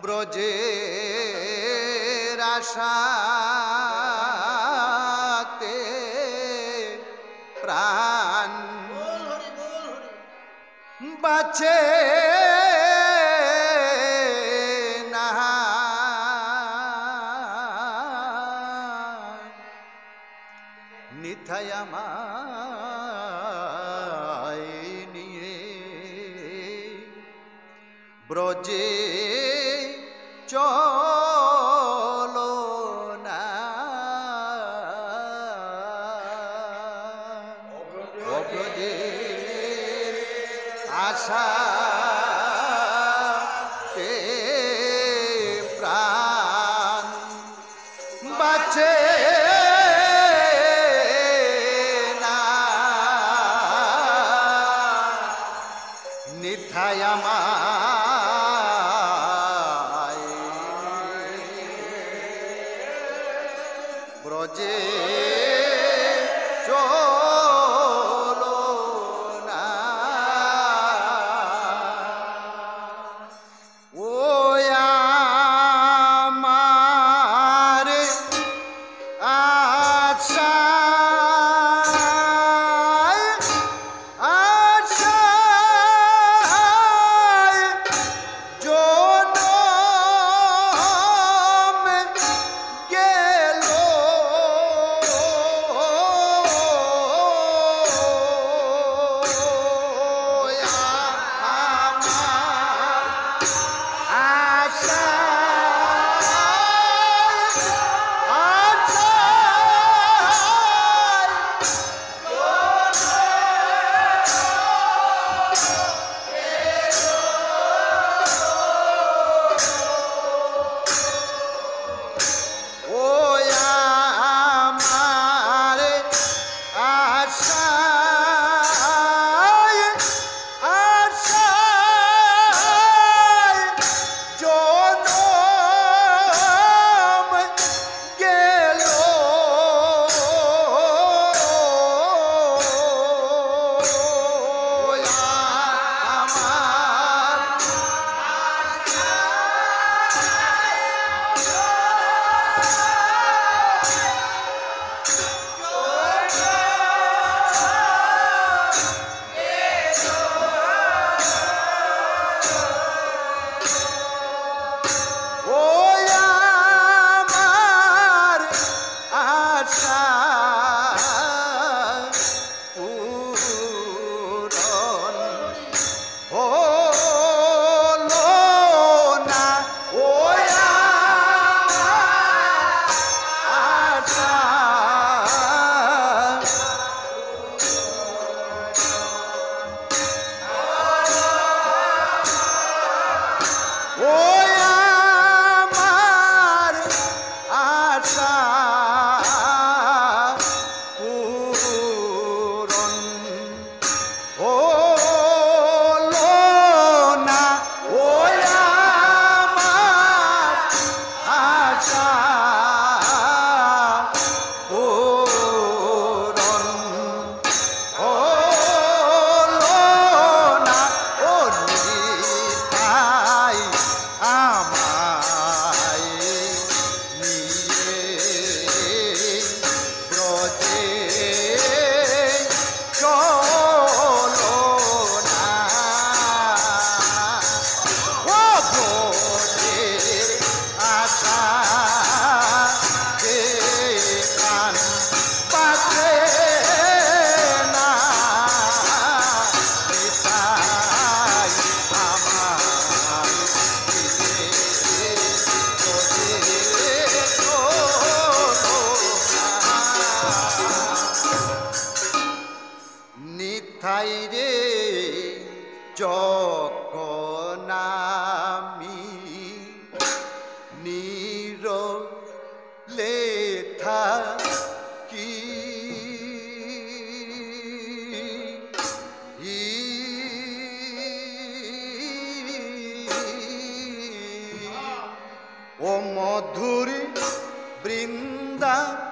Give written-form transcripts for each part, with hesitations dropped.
ব্রজের আশাতে প্রাণ বাঁচে না, নিথাই আমায় নিয়ে ব্রজে চলো না। ব্রজের আশাতে প্রাণ বাঁচে না, নিথাই আমায় ব্রজে চলো না। ও আমার আশা নিথাই রে যখন আমি নীরলে থাকি, ও মধুর বৃন্দাবনে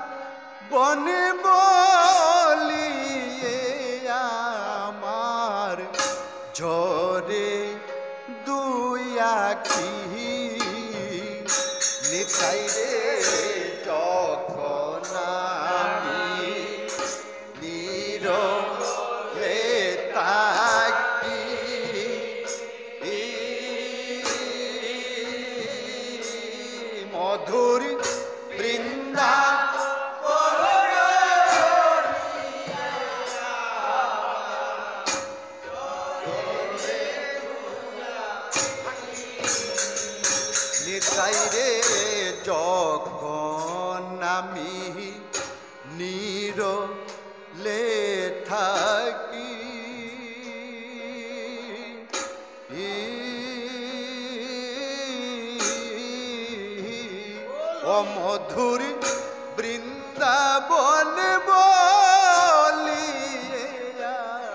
বলিয়ে আমার ঝরে দুই আখি নিতাই রে যখন আমি নীরবে থাকি মধুর বৃন্দা নিতাই রে যখন আমি নীরবে থাকি ও মধুর বৃন্দাবন বলি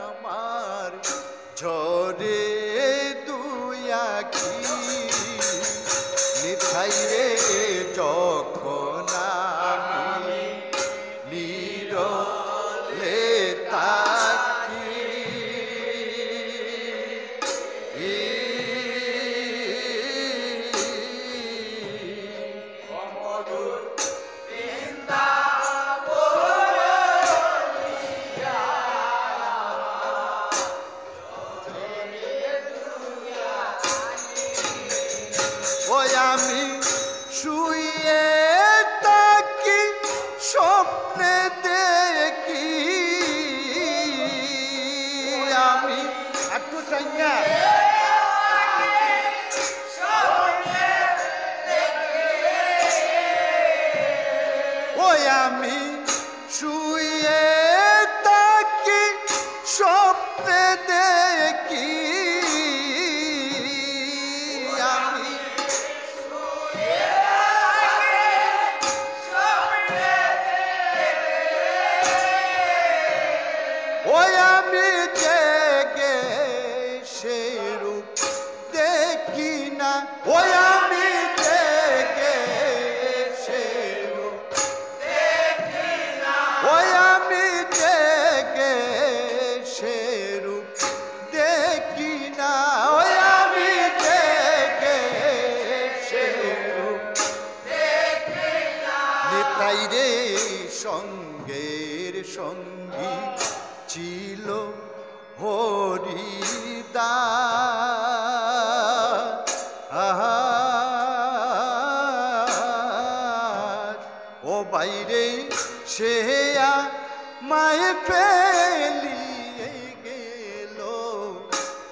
আমার ঝরে দুই আখি নিতাই রে যখন আমি নীরবে থাকি ওই আমি শুয়ে থাকি স্বপ্নে দেখি আমি একটু চাঙ্গা ওই আমি শুয়ে থাকি স্বপ্নে দেখি ওই আমি জেগে সেই রূপ দেখি না ওই আমি জেগে সেই রূপ দেখি না ওই আমি জেগে সেই রূপ দেখি না ওই আমি জেগে সেই রূপ দেখি না নিতাই রে সঙ্গের সঙ্গী ছিল হরিদাস ও বাইরে সে মায় ফেলিয়ে গেল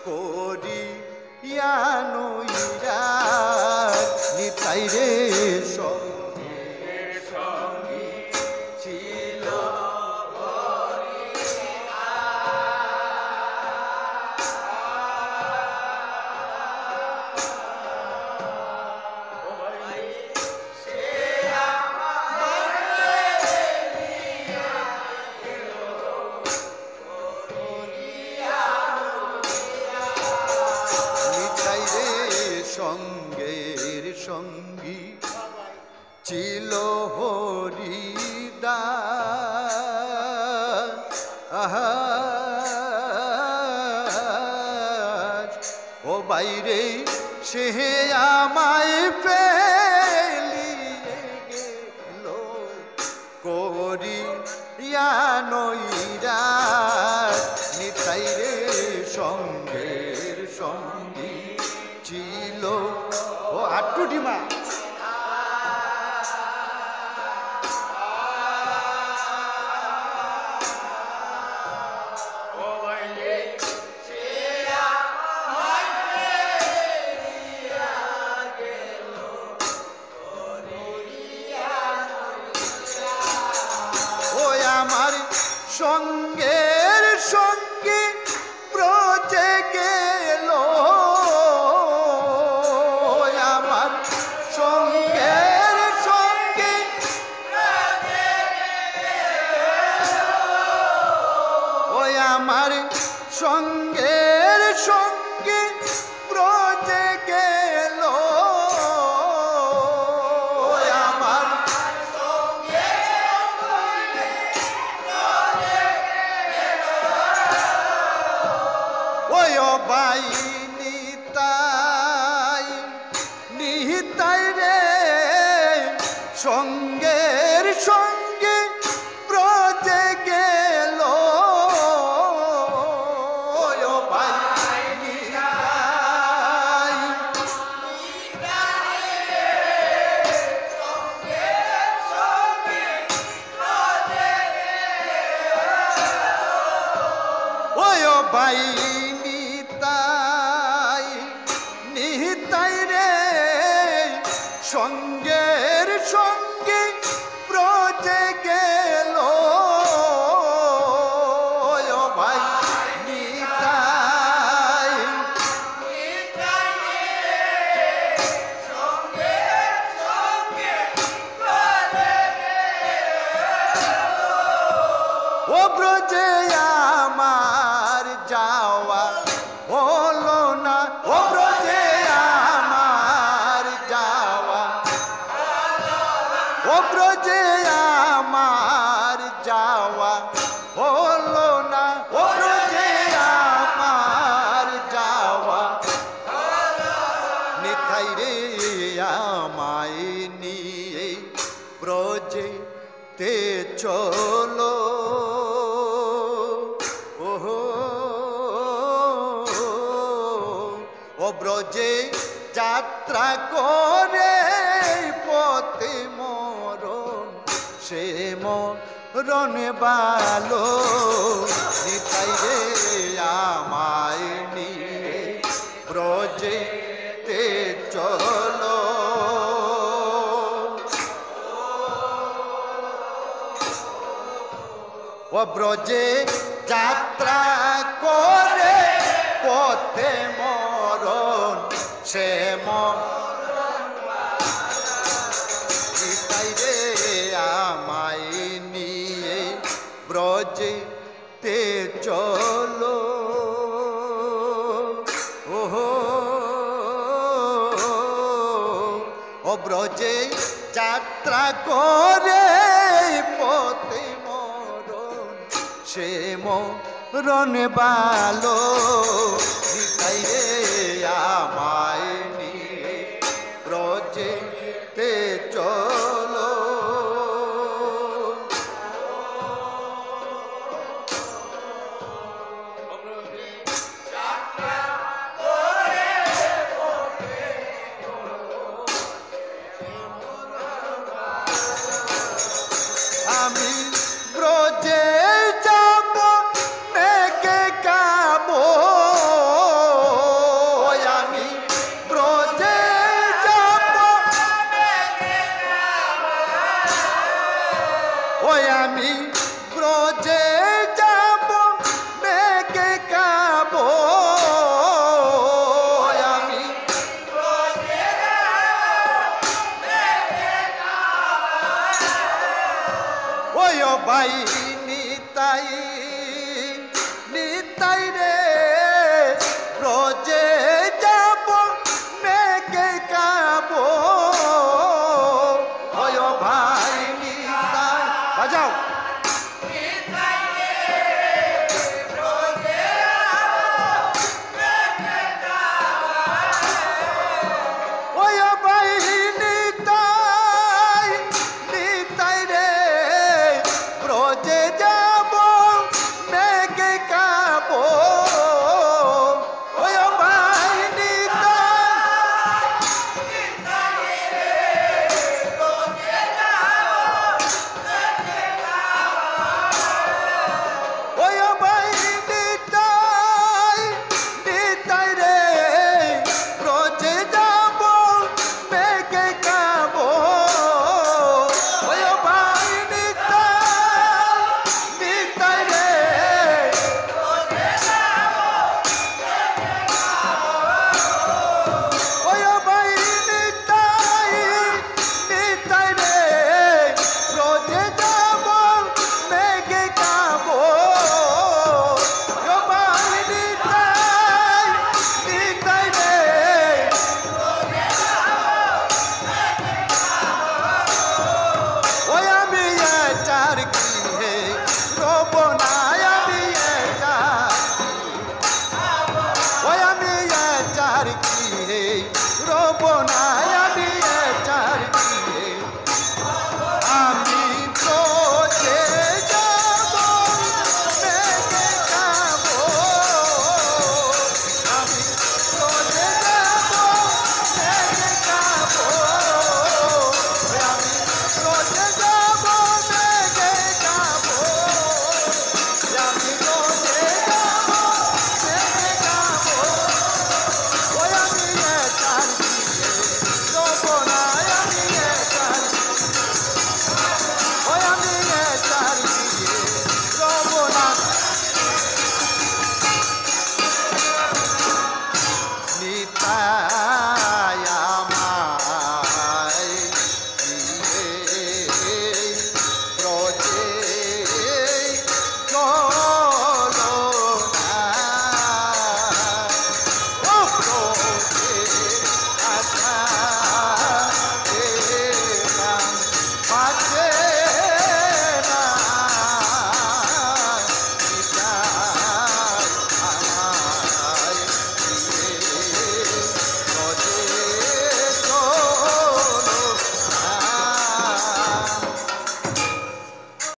করিয়া নইরাস নিতাই রে সঙ্গের সঙ্গী ছিল সঙ্গের সঙ্গী ছিল হরিদাস ও বাইরে সে আমায় ফেলিয়ে গেল করিয়া নইরাস নিতাই রে সঙ্গের সঙ্গী ছিল ও আট্টু ডিমা ওই আমার সঙ্গের সঙ্গে ব্রজে গেল আমার সঙ্গের সঙ্গে ওই আমার সঙ্গের সঙ্গে ব্রজে গেল আমার ওই বাই নিতাই নিতাই রে সঙ্গের সঙ্গে ব্রজে গেল ও ভাই নিতাই। ওই ও ভাই নিতাই নিতাই রে সঙ্গের সঙ্গে ব্রজে গেল ও ভাই নিতাই। ও ব্রজে আমার যাওয়া হলো না, ও ব্রজে আমার যাওয়া, ও ব্রজে আমার যাওয়া হলো না, ও ব্রজে আমার যাওয়া। নিতাই রে আমায় নিয়ে ব্রজে তে চলো ওহো ও ব্রজে যাত্রা করে পথে মরণ সে মরণ বালো। নিতাই রে আমায় নিয়ে ব্রজে তে চলো ও ব্রজে যাত্রা করে পথে মরণ সে নিতাই রে আমায় নিয়ে ব্রজে তে চলো ওহো ও ব্রজে যাত্রা করে পথে সে মরণ বালো। নিতাই রে আমায় নিয়ে ব্রজে তে চলো আমি ব্রজে আমি ব্রজে যাব মেঘে কাব আমি ওই ভাই নিতাই